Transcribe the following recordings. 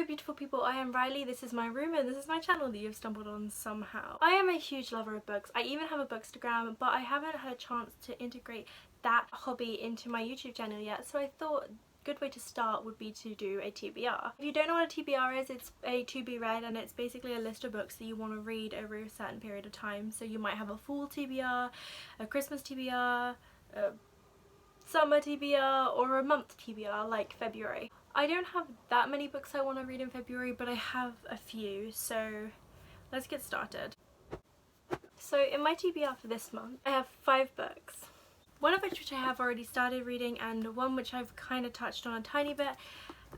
Hello beautiful people, I am Riley, this is my room and this is my channel that you've stumbled on somehow. I am a huge lover of books. I even have a bookstagram, but I haven't had a chance to integrate that hobby into my YouTube channel yet, so I thought a good way to start would be to do a TBR. If you don't know what a TBR is, it's a to be read, and it's basically a list of books that you want to read over a certain period of time. So you might have a fall TBR, a Christmas TBR, a summer TBR, or a month TBR like February. I don't have that many books I want to read in February, but I have a few, so let's get started. So in my TBR for this month, I have 5 books. One of which I have already started reading, and one which I've kind of touched on a tiny bit,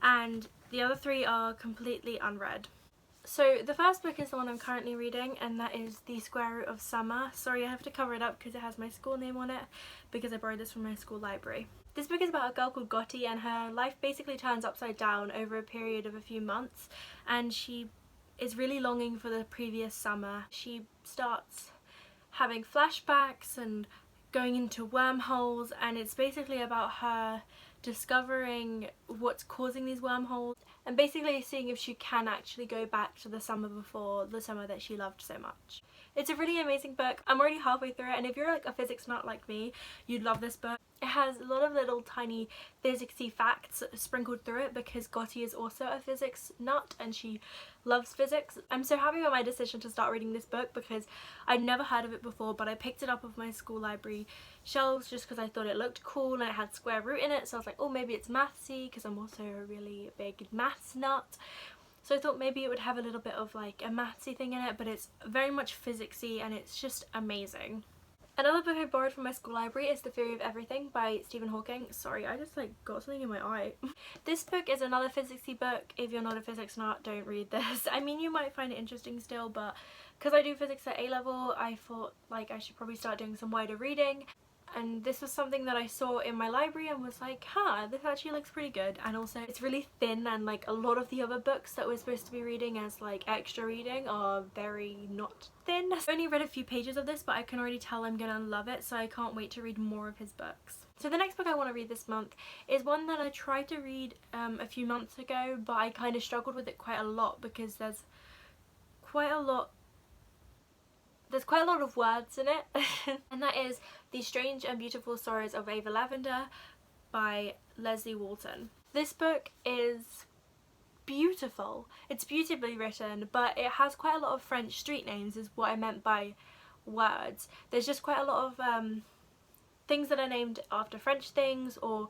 and the other 3 are completely unread. So the first book is the one I'm currently reading, and that is The Square Root of Summer. Sorry, I have to cover it up because it has my school name on it, because I borrowed this from my school library. This book is about a girl called Gotti, and her life basically turns upside down over a period of a few months, and she is really longing for the previous summer. She starts having flashbacks and going into wormholes, and it's basically about her discovering what's causing these wormholes and basically seeing if she can actually go back to the summer before, the summer that she loved so much. It's a really amazing book. I'm already halfway through it, and if you're like a physics nut like me, you'd love this book. It has a lot of little tiny physicsy facts sprinkled through it because Gotti is also a physics nut and she loves physics. I'm so happy with my decision to start reading this book because I'd never heard of it before, but I picked it up off my school library shelves just because I thought it looked cool and it had square root in it, so I was like, oh, maybe it's mathsy because I'm also a really big maths nut. So I thought maybe it would have a little bit of like a mathsy thing in it, but it's very much physicsy and it's just amazing. Another book I borrowed from my school library is The Theory of Everything by Stephen Hawking. Sorry, I just like got something in my eye. This book is another physicsy book. If you're not a physics nut, don't read this. I mean, you might find it interesting still, but because I do physics at A-level, I thought like I should probably start doing some wider reading. And this was something that I saw in my library and was like, huh, this actually looks pretty good. And also it's really thin, and like a lot of the other books that we're supposed to be reading as like extra reading are very not thin. I've only read a few pages of this, but I can already tell I'm gonna love it, so I can't wait to read more of his books. So the next book I want to read this month is one that I tried to read a few months ago, but I kind of struggled with it quite a lot because there's quite a lot of words in it. And that is The Strange and Beautiful Stories of Ava Lavender by Leslie Walton. This book is beautiful. It's beautifully written, but it has quite a lot of French street names is what I meant by words. There's just quite a lot of things that are named after French things, or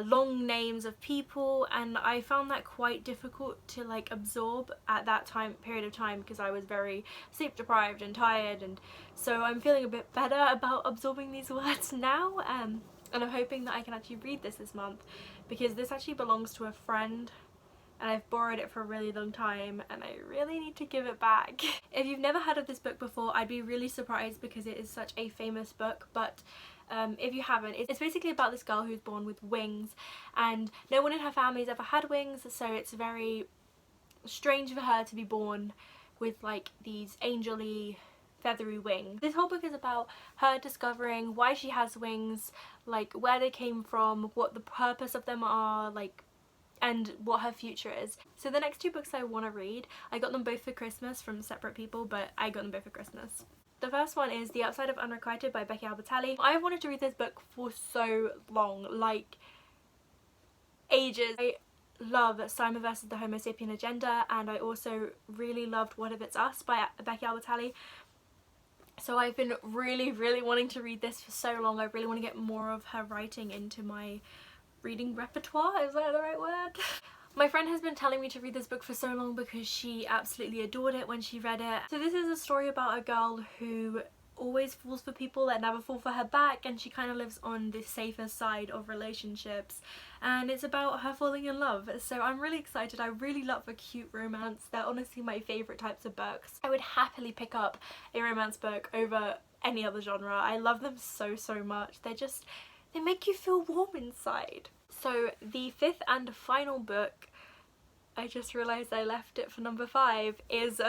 long names of people, and I found that quite difficult to like absorb at that period of time because I was very sleep deprived and tired, and so I'm feeling a bit better about absorbing these words now, and I'm hoping that I can actually read this month because this actually belongs to a friend and I've borrowed it for a really long time and I really need to give it back. If you've never heard of this book before, I'd be really surprised because it is such a famous book, but if you haven't, it's basically about this girl who's born with wings, and no one in her family's ever had wings, so it's very strange for her to be born with like these angel-y feathery wings. This whole book is about her discovering why she has wings, like where they came from, what the purpose of them are, like, and what her future is. So the next 2 books I want to read, I got them both for Christmas from separate people, but I got them both for Christmas. The first one is The Outside of Unrequited by Becky Albertalli. I wanted to read this book for so long, like ages. I love Simon vs. the Homo Sapien Agenda, and I also really loved What If It's Us by Becky Albertalli. So I've been really wanting to read this for so long. I really want to get more of her writing into my reading repertoire. Is that the right word? My friend has been telling me to read this book for so long because she absolutely adored it when she read it. So this is a story about a girl who always falls for people that never fall for her back, and she kind of lives on the safer side of relationships, and it's about her falling in love. So I'm really excited. I really love a cute romance. They're honestly my favourite types of books. I would happily pick up a romance book over any other genre. I love them so much. They make you feel warm inside. So the 5th and final book, I just realised I left it for number 5, is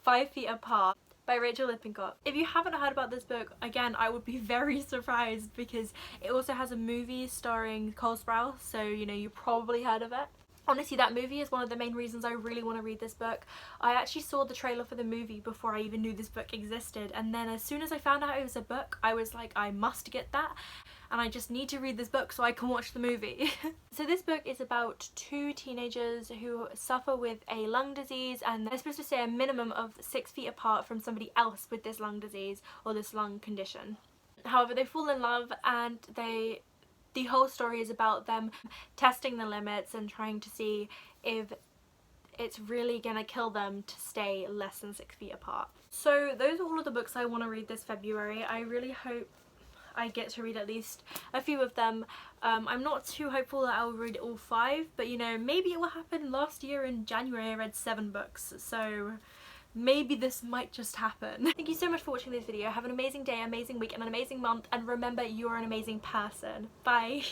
5 Feet Apart by Rachel Lippincott. If you haven't heard about this book, again, I would be very surprised because it also has a movie starring Cole Sprouse, so you know, you probably heard of it. Honestly, that movie is one of the main reasons I really want to read this book. I actually saw the trailer for the movie before I even knew this book existed, and then as soon as I found out it was a book, I was like, I must get that, and I just need to read this book so I can watch the movie. So this book is about two teenagers who suffer with a lung disease, and they're supposed to stay a minimum of 6 feet apart from somebody else with this lung disease or this lung condition. However, they fall in love, and the whole story is about them testing the limits and trying to see if it's really gonna kill them to stay less than 6 feet apart. So those are all of the books I want to read this February. I really hope I get to read at least a few of them. I'm not too hopeful that I'll read all 5, but you know, maybe it will happen. Last year in January I read 7 books, so maybe this might just happen. Thank you so much for watching this video. Have an amazing day, amazing week, and an amazing month, and remember, you're an amazing person. Bye!